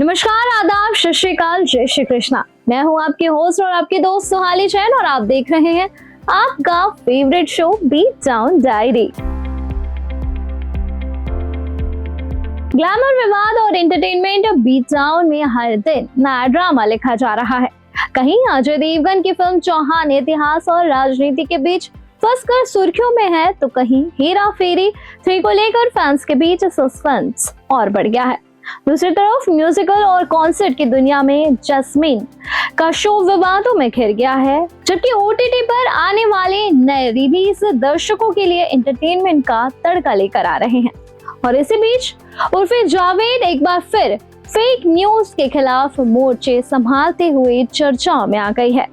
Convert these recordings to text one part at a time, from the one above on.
नमस्कार, आदाब, सत श्री अकाल, जय श्री कृष्णा। मैं हूं आपके होस्ट और आपके दोस्त सुहाली जैन और आप देख रहे हैं आपका favourite show beat town diary. Glamour, विवाद और एंटरटेनमेंट बीट टाउन में हर दिन नया ड्रामा लिखा जा रहा है। कहीं अजय देवगन की फिल्म चौहान इतिहास और राजनीति के बीच फंसकर सुर्खियों में है, तो कहीं हेरा फेरी 3 को लेकर फैंस के बीच सस्पेंस और बढ़ गया है। दूसरी तरफ म्यूजिकल और कॉन्सर्ट की दुनिया में जैस्मीन का शो विवादों में घिर गया है, जबकि ओटीटी पर आने वाले नए रिलीज दर्शकों के लिए एंटरटेनमेंट का तड़का लेकर आ रहे हैं। और इसी बीच उर्फी जावेद एक बार फिर फेक न्यूज के खिलाफ मोर्चे संभालते हुए चर्चाओं में आ गई है।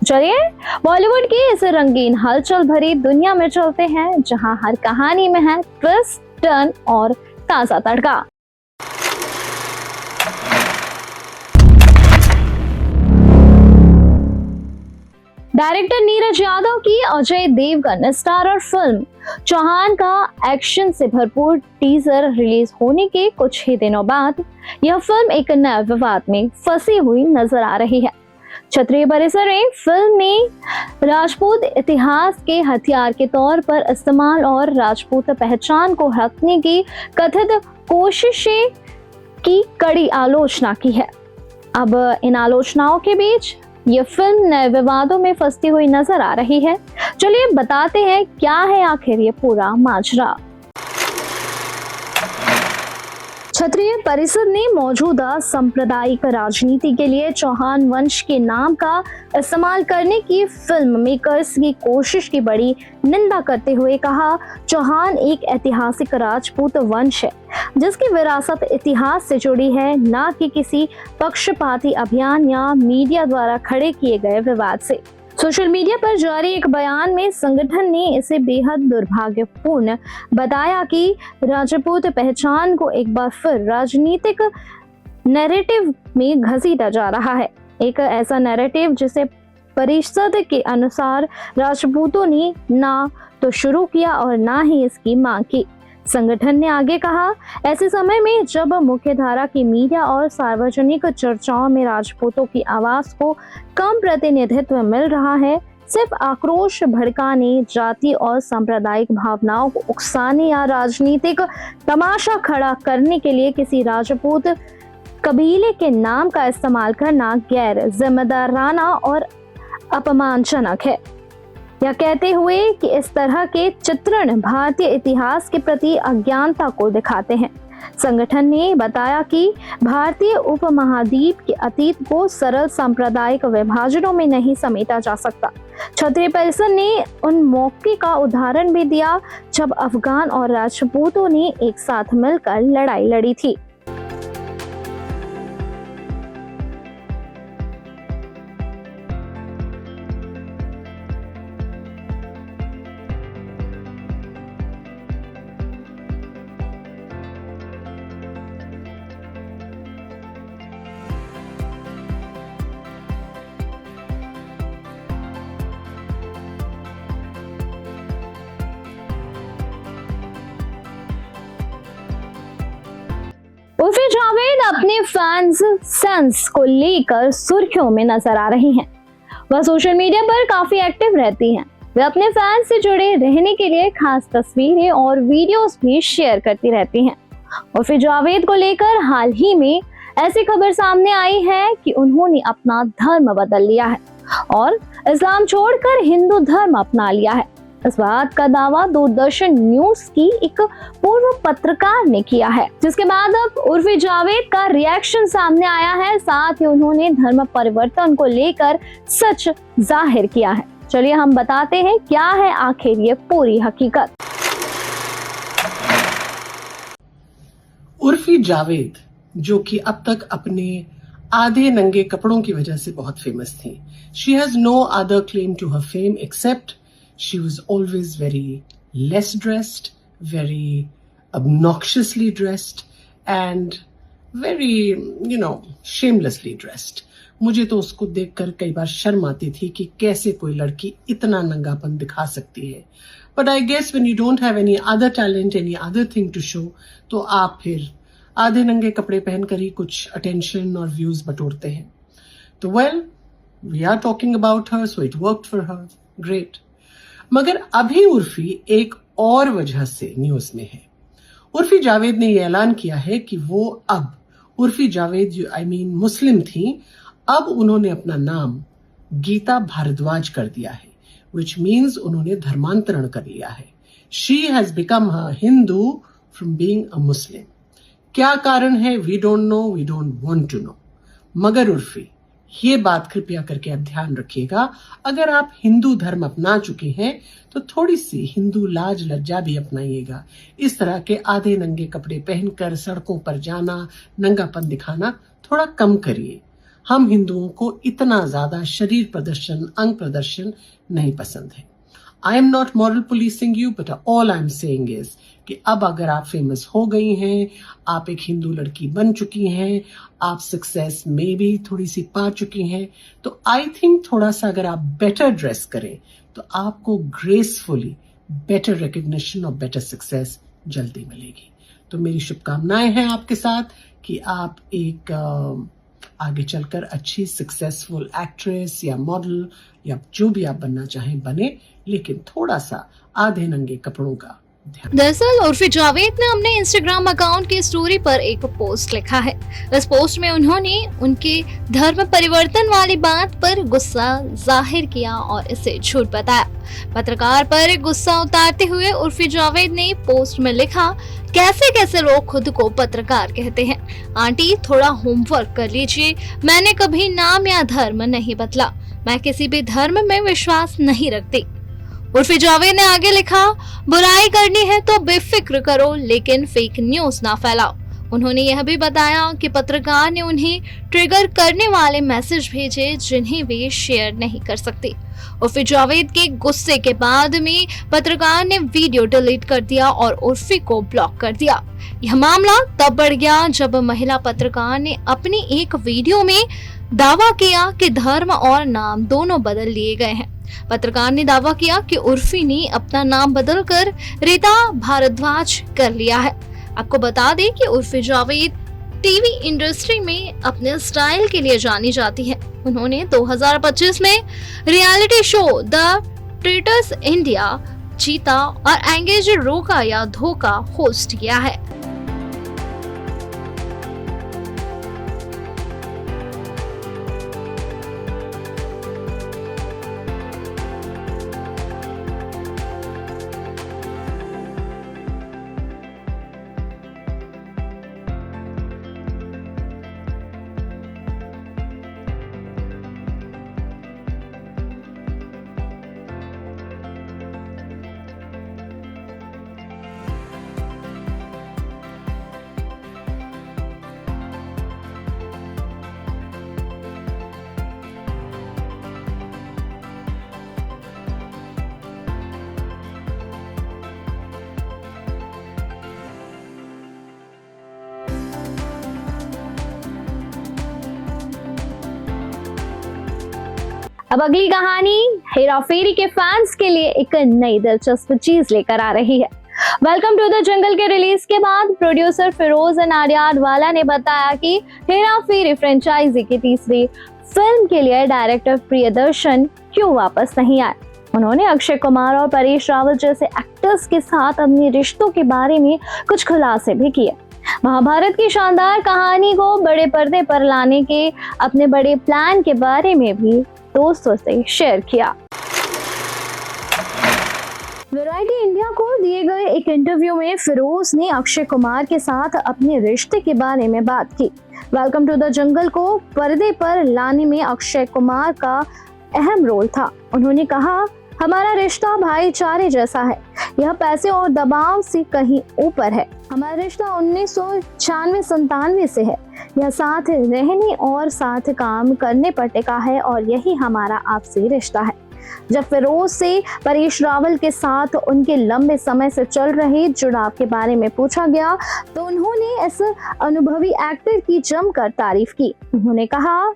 चलिए बॉलीवुड की इस रंगीन हलचल भरी दुनिया में चलते हैं, जहां हर कहानी में है ट्विस्ट, टर्न और ताजा तड़का। डायरेक्टर नीरज यादव की अजय देवगन स्टारर फिल्म चौहान का एक्शन से भरपूर टीजर रिलीज होने के कुछ ही दिनों बाद यह फिल्म एक नए विवाद में फंसी हुई नजर आ रही है। क्षत्रिय परिसर में फिल्म में राजपूत इतिहास के हथियार के तौर पर इस्तेमाल और राजपूत पहचान को हड़पने की कथित कोशिशें की कड़ी आलोचना की है। अब इन आलोचनाओं के बीच ये फिल्म नए विवादों में फंसती हुई नजर आ रही है। चलिए बताते हैं क्या है आखिर ये पूरा माजरा। क्षत्रिय परिषद ने मौजूदा सांप्रदायिक राजनीति के लिए चौहान वंश के नाम का इस्तेमाल करने की फिल्म मेकर्स की कोशिश की बड़ी निंदा करते हुए कहा, चौहान एक ऐतिहासिक राजपूत वंश है जिसकी विरासत इतिहास से जुड़ी है, न कि किसी पक्षपाती अभियान या मीडिया द्वारा खड़े किए गए विवाद से। सोशल मीडिया पर जारी एक बयान में संगठन ने इसे बेहद दुर्भाग्यपूर्ण बताया कि राजपूत पहचान को एक बार फिर राजनीतिक नैरेटिव में घसीटा जा रहा है। एक ऐसा नैरेटिव जिसे परिषद के अनुसार राजपूतों ने ना तो शुरू किया और ना ही इसकी मांग की। संगठन ने आगे कहा, ऐसे समय में जब मुख्यधारा की मीडिया और सार्वजनिक चर्चाओं में राजपूतों की आवाज को कम प्रतिनिधित्व मिल रहा है, सिर्फ आक्रोश भड़काने, जाति और सांप्रदायिक भावनाओं को उकसाने या राजनीतिक तमाशा खड़ा करने के लिए किसी राजपूत कबीले के नाम का इस्तेमाल करना गैर जिम्मेदाराना और अपमानजनक है। यह कहते हुए कि इस तरह के चित्रण भारतीय इतिहास के प्रति अज्ञानता को दिखाते हैं। संगठन ने बताया कि भारतीय उपमहाद्वीप के अतीत को सरल सांप्रदायिक विभाजनों में नहीं समेटा जा सकता। क्षत्रिय परिषद ने उन मौके का उदाहरण भी दिया जब अफगान और राजपूतों ने एक साथ मिलकर लड़ाई लड़ी थी। उर्फी जावेद अपने फैंस सेंस को लेकर सुर्खियों में नजर आ रही हैं। वह सोशल मीडिया पर काफी एक्टिव रहती हैं। वे अपने फैंस से जुड़े रहने के लिए खास तस्वीरें और वीडियोस भी शेयर करती रहती हैं। उर्फी जावेद को लेकर हाल ही में ऐसी खबर सामने आई है कि उन्होंने अपना धर्म बदल लिया है और इस्लाम छोड़कर हिंदू धर्म अपना लिया है। इस बात का दावा दूरदर्शन न्यूज की एक पूर्व पत्रकार ने किया है, जिसके बाद अब उर्फी जावेद का रिएक्शन सामने आया है। साथ ही उन्होंने धर्म परिवर्तन को लेकर सच जाहिर किया है। चलिए हम बताते हैं क्या है आखिर ये पूरी हकीकत। उर्फी जावेद, जो कि अब तक अपने आधे नंगे कपड़ों की वजह से बहुत फेमस थी, she has no other claim to her fame except she was always very less dressed, very obnoxiously dressed and very, shamelessly dressed. मुझे तो उसको देखकर कई बार शर्म आती थी कि कैसे कोई लड़की इतना नंगापन दिखा सकती है। But I guess when you don't have any other talent, any other thing to show, तो आप फिर आधे नंगे कपड़े पहनकर ही कुछ अटेंशन और व्यूज बटोरते हैं। तो well, we are talking about her, so it worked for her, great. मगर अभी उर्फी एक और वजह से न्यूज में है। उर्फी जावेद ने यह ऐलान किया है कि वो अब, उर्फी जावेद जो मुस्लिम थी, अब उन्होंने अपना नाम गीता भारद्वाज कर दिया है, विच मीन्स उन्होंने धर्मांतरण कर लिया है। She has become a Hindu from being a Muslim. क्या कारण है, we don't know, we don't want to know. मगर उर्फी, ये बात कृपया करके आप ध्यान रखिएगा, अगर आप हिंदू धर्म अपना चुके हैं तो थोड़ी सी हिंदू लाज लज्जा भी अपनाइएगा। इस तरह के आधे नंगे कपड़े पहनकर सड़कों पर जाना, नंगापन दिखाना थोड़ा कम करिए। हम हिंदुओं को इतना ज्यादा शरीर प्रदर्शन, अंग प्रदर्शन नहीं पसंद है। I am not moral policing you, but all I am saying is कि अब अगर आप फेमस हो गई हैं, आप एक हिंदू लड़की बन चुकी हैं, आप सक्सेस में भी थोड़ी सी पा चुकी हैं, तो आई थिंक थोड़ा सा अगर आप बेटर ड्रेस करें तो आपको ग्रेसफुली बेटर रिकग्निशन और बेटर सक्सेस जल्दी मिलेगी। तो मेरी शुभकामनाएं हैं आपके साथ कि आप एक आगे चलकर अच्छी सक्सेसफुल एक्ट्रेस या मॉडल या जो भी आप बनना चाहें बने, लेकिन थोड़ा सा आधे नंगे कपड़ों का ध्यान। दरअसल उर्फी जावेद ने अपने इंस्टाग्राम अकाउंट की स्टोरी पर एक पोस्ट लिखा है। इस पोस्ट में उन्होंने उनके धर्म परिवर्तन वाली बात पर गुस्सा जाहिर किया और इसे झूठ बताया। पत्रकार पर गुस्सा उतारते हुए उर्फी जावेद ने पोस्ट में लिखा, कैसे कैसे लोग खुद को पत्रकार कहते हैं। आंटी, थोड़ा होमवर्क कर लीजिए। मैंने कभी नाम या धर्म नहीं बदला। मैं किसी भी धर्म में विश्वास नहीं रखती। उर्फी जावेद ने आगे लिखा, बुराई करनी है तो बेफिक्र करो, लेकिन फेक न्यूज ना फैलाओ। उन्होंने यह भी बताया कि पत्रकार ने उन्हें ट्रिगर करने वाले मैसेज भेजे जिन्हें वे शेयर नहीं कर सकते। उर्फी जावेद के गुस्से के बाद में पत्रकार ने वीडियो डिलीट कर दिया और उर्फी को ब्लॉक कर दिया। यह मामला तब बढ़ गया जब महिला पत्रकार ने अपनी एक वीडियो में दावा किया कि धर्म और नाम दोनों बदल लिए गए हैं। पत्रकार ने दावा किया कि उर्फी ने अपना नाम बदलकर रीता भारद्वाज कर लिया है। आपको बता दें कि उर्फी जावेद टीवी इंडस्ट्री में अपने स्टाइल के लिए जानी जाती है। उन्होंने 2025 में reality show the traitors India जीता और एंगेज रोका या धोखा होस्ट किया है। अब अगली कहानी हेरा फेरी के फैंस के लिए एक नई दिलचस्प चीज लेकर आ रही है। वेलकम टू द जंगल के रिलीज के बाद प्रोड्यूसर फिरोज नाडियाडवाला ने बताया कि हेरा फेरी फ्रेंचाइजी की तीसरी फिल्म के लिए डायरेक्टर प्रियदर्शन क्यों वापस नहीं आए। उन्होंने अक्षय कुमार और परेश रावल जैसे एक्टर्स के साथ अपने रिश्तों के बारे में कुछ खुलासे भी किए। महाभारत की शानदार कहानी को बड़े पर्दे पर लाने के अपने बड़े प्लान के बारे में भी दोस्तों से शेयर किया। वैरायटी इंडिया को दिए गए एक इंटरव्यू में फिरोज ने अक्षय कुमार के साथ अपने रिश्ते के बारे में बात की। वेलकम टू द जंगल को पर्दे पर लाने में अक्षय कुमार का अहम रोल था। उन्होंने कहा, हमारा रिश्ता भाईचारे जैसा है, यह पैसे और दबाव से कहीं ऊपर है। हमारा रिश्ता 1996-97 से है, यह साथ रहने और साथ काम करने पर टिका है और यही हमारा आपसी रिश्ता है। जब फिरोज से परेश रावल के साथ उनके लंबे समय से चल रहे जुड़ाव के बारे में पूछा गया तो उन्होंने इस अनुभवी एक्टर की जमकर तारीफ की। उन्होंने कहा,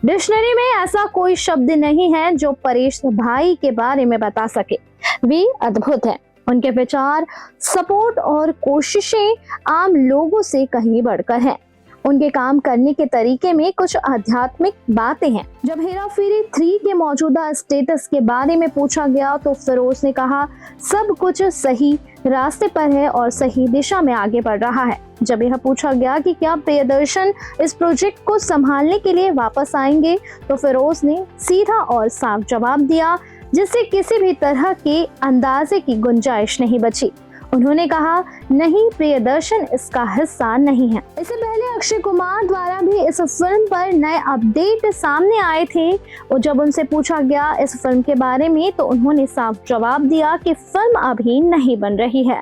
डिक्शनरी में ऐसा कोई शब्द नहीं है जो परेश भाई के बारे में बता सके, वे अद्भुत हैं। उनके विचार, सपोर्ट और कोशिशें आम लोगों से कहीं बढ़कर हैं। उनके काम करने के तरीके में कुछ आध्यात्मिक बातें हैं। जब हेरा फेरी 3 के मौजूदा स्टेटस के बारे में पूछा गया तो फिरोज ने कहा, सब कुछ सही रास्ते पर है और सही दिशा में आगे बढ़ रहा है। जब यह पूछा गया कि क्या प्रियदर्शन इस प्रोजेक्ट को संभालने के लिए वापस आएंगे, तो फिरोज ने सीधा और साफ जवाब दिया, जिससे किसी भी तरह के अंदाजे की गुंजाइश नहीं बची। उन्होंने कहा, नहीं, प्रियदर्शन इसका हिस्सा नहीं है। इससे पहले अक्षय कुमार द्वारा भी इस फिल्म पर नए अपडेट सामने आए थे और जब उनसे पूछा गया इस फिल्म के बारे में तो उन्होंने साफ जवाब दिया कि फिल्म अभी नहीं बन रही है।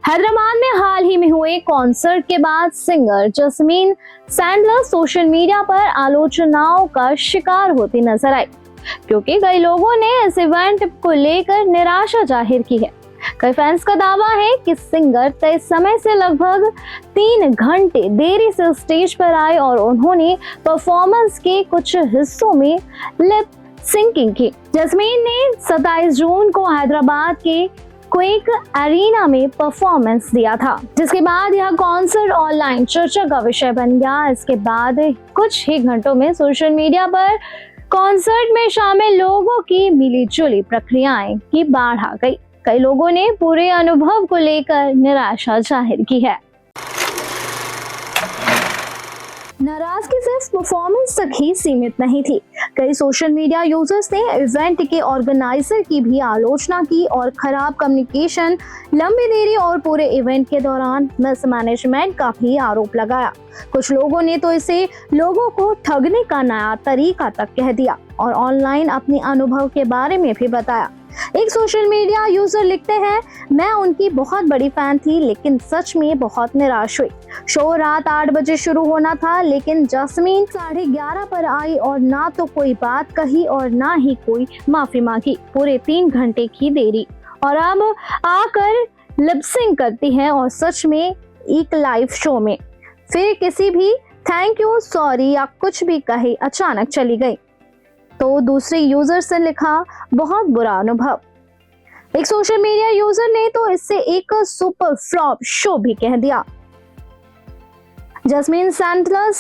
हैदराबाद में हाल ही में हुए कॉन्सर्ट के बाद singer jasmine Sandler social media पर आलोचनाओं का शिकार होती नजर आई, क्योंकि कई लोगों ने इस इवेंट को लेकर निराशा जाहिर की है। कई फैंस का दावा है कि सिंगर तय समय से लगभग 3 घंटे देरी से स्टेज पर आए और उन्होंने परफॉर्मेंस के कुछ हिस्सों में लिप सिंकिंग की। जस्मीन ने 27 जून को हैदराबाद के क्विक एरिना में परफॉर्मेंस दिया था, जिसके बाद यह कॉन्सर्ट ऑनलाइन चर्चा का विषय बन गया। इसके बाद कुछ ही घंटों में सोशल मीडिया पर कॉन्सर्ट में शामिल लोगों की मिलीजुली प्रतिक्रियाएं की बाढ़ आ गई। कई लोगों ने पूरे अनुभव को लेकर निराशा जाहिर की है। नाराजगी सिर्फ परफॉर्मेंस तक ही सीमित नहीं थी। कई सोशल मीडिया यूजर्स ने इवेंट के ऑर्गेनाइजर की भी आलोचना की और खराब कम्युनिकेशन, लंबी देरी और पूरे इवेंट के दौरान मिसमैनेजमेंट का भी आरोप लगाया। कुछ लोगों ने तो इसे लोगों को ठगने का नया तरीका तक कह दिया और ऑनलाइन अपने अनुभव के बारे में भी बताया। एक सोशल मीडिया यूजर लिखते हैं, मैं उनकी बहुत बड़ी फैन थी लेकिन सच में बहुत निराश हुई। शो रात 8 बजे शुरू होना था लेकिन जस्मीन 11:30 पर आई और ना तो कोई बात कही और ना ही कोई माफी मांगी। पूरे 3 घंटे की देरी और अब आकर लिपसिंग करती हैं और सच में एक लाइव शो में फिर किसी भी थैंक यू, सॉरी या कुछ भी कहे अचानक चली गई। तो दूसरे यूजर ने लिखा, बहुत बुरा अनुभव। एक सोशल मीडिया यूजर ने तो इससे एक सुपर फ्लॉप शो भी कह दिया। जस्मीन सैंडलर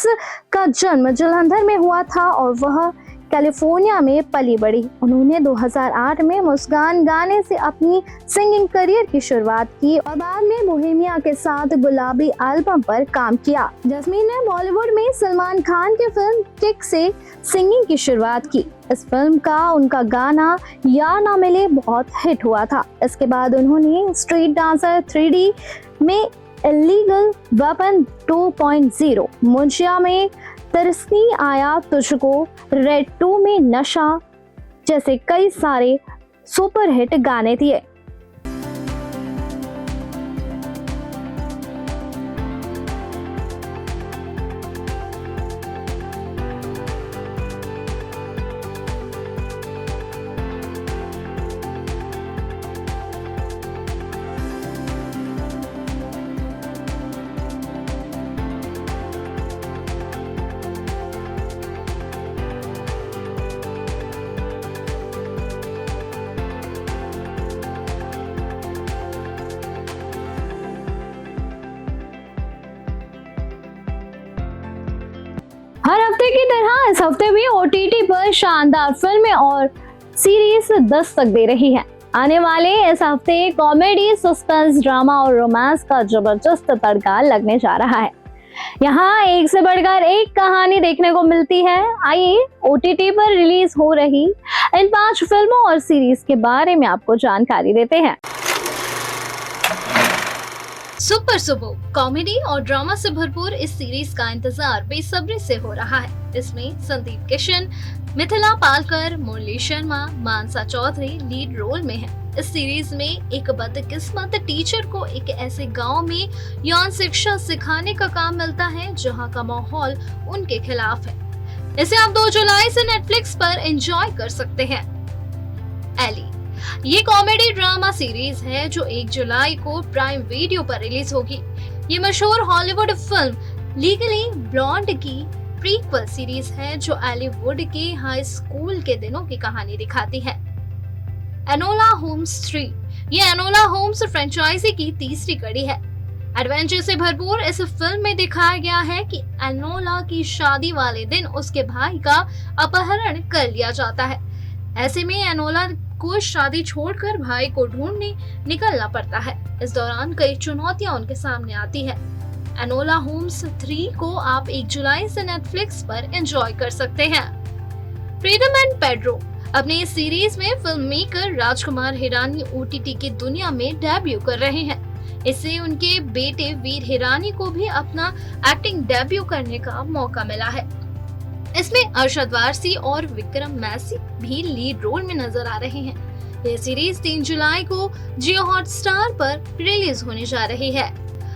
का जन्म जलंधर में हुआ था और वह कैलिफोर्निया में पली बड़ी। उन्होंने 2008 में मुस्कान गाने से अपनी सिंगिंग करियर की शुरुआत की और बाद में बोहेमिया के साथ गुलाबी एल्बम पर काम किया। जस्मीन ने बॉलीवुड में सलमान खान की फिल्म किक से सिंगिंग की शुरुआत की। इस फिल्म का उनका गाना या ना मिले बहुत हिट हुआ था। इसके बाद उन्होंने स्ट्रीट डांसर 3D में, इलीगल वेपन 2.0, मुंशिया में तरसनी आया तुझको, रेड 2 में नशा जैसे कई सारे सुपरहिट गाने दिए। हर हफ्ते की तरह इस हफ्ते भी OTT पर शानदार फिल्में और सीरीज दस्तक दे रही है। आने वाले इस हफ्ते कॉमेडी, सस्पेंस, ड्रामा और रोमांस का जबरदस्त तड़का लगने जा रहा है। यहाँ एक से बढ़कर एक कहानी देखने को मिलती है। आइए OTT पर रिलीज हो रही इन 5 फिल्मों और सीरीज के बारे में आपको जानकारी देते हैं। सुपर सुबह कॉमेडी और ड्रामा से भरपूर इस सीरीज का इंतजार बेसब्री से हो रहा है। इसमें संदीप किशन, मिथिला पालकर, मुरली शर्मा, मानसा चौधरी लीड रोल में है। इस सीरीज में एक बदकिस्मत टीचर को एक ऐसे गांव में यौन शिक्षा सिखाने का काम मिलता है जहां का माहौल उनके खिलाफ है। इसे आप 2 जुलाई से नेटफ्लिक्स पर एंजॉय कर सकते हैं। एली। ये कॉमेडी ड्रामा सीरीज है जो 1 जुलाई को प्राइम वीडियो पर रिलीज होगी। ये मशहूर हॉलीवुड फिल्म लीगली ब्लॉन्ड की प्रीक्वल सीरीज है जो एली वुड के हाई स्कूल के दिनों की कहानी दिखाती है। एनोला होम्स 3 ये एनोला होम्स फ्रेंचाइजी की तीसरी कड़ी है। एडवेंचर से भरपूर इस फिल्म में दिखाया गया है कि एनोला की शादी वाले दिन उसके भाई का अपहरण कर लिया जाता है। ऐसे में एनोला को शादी छोड़कर भाई को ढूंढने निकलना पड़ता है। इस दौरान कई चुनौतियां उनके सामने आती है। एनोला होम्स 3 को आप 1 जुलाई से नेटफ्लिक्स पर एंजॉय कर सकते हैं। फ्रीडम एंड पेड्रो अपनी इस सीरीज में film maker Rajkumar Hirani OTT की दुनिया में डेब्यू कर रहे हैं। इससे उनके बेटे वीर हिरानी को भी अपना एक्टिंग डेब्यू करने का मौका मिला है। इसमें अरशद वारसी और विक्रम मैसी भी लीड रोल में नजर आ रहे हैं। यह सीरीज 3 जुलाई को जियो हॉटस्टार पर रिलीज होने जा रही है।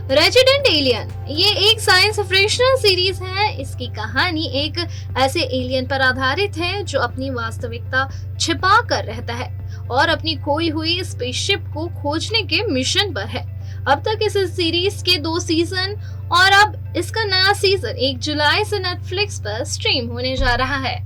रेजिडेंट एलियन ये एक साइंस फिक्शनल सीरीज है। इसकी कहानी एक ऐसे एलियन पर आधारित है जो अपनी वास्तविकता छिपा कर रहता है और अपनी खोई हुई स्पेसशिप को खोजने के मिशन पर है। अब तक इस सीरीज के 2 सीजन और अब इसका नया सीजन 1 जुलाई से नेटफ्लिक्स पर स्ट्रीम होने जा रहा है।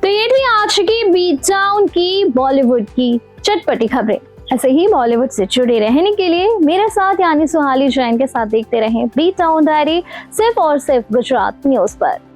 तो ये थी आज की बीट डाउन की बॉलीवुड की चटपटी खबरें। ऐसे ही बॉलीवुड से जुड़े रहने के लिए मेरे साथ यानी सुहाली जैन के साथ देखते रहें बीट डाउन डायरी, सिर्फ और सिर्फ गुजरात न्यूज पर।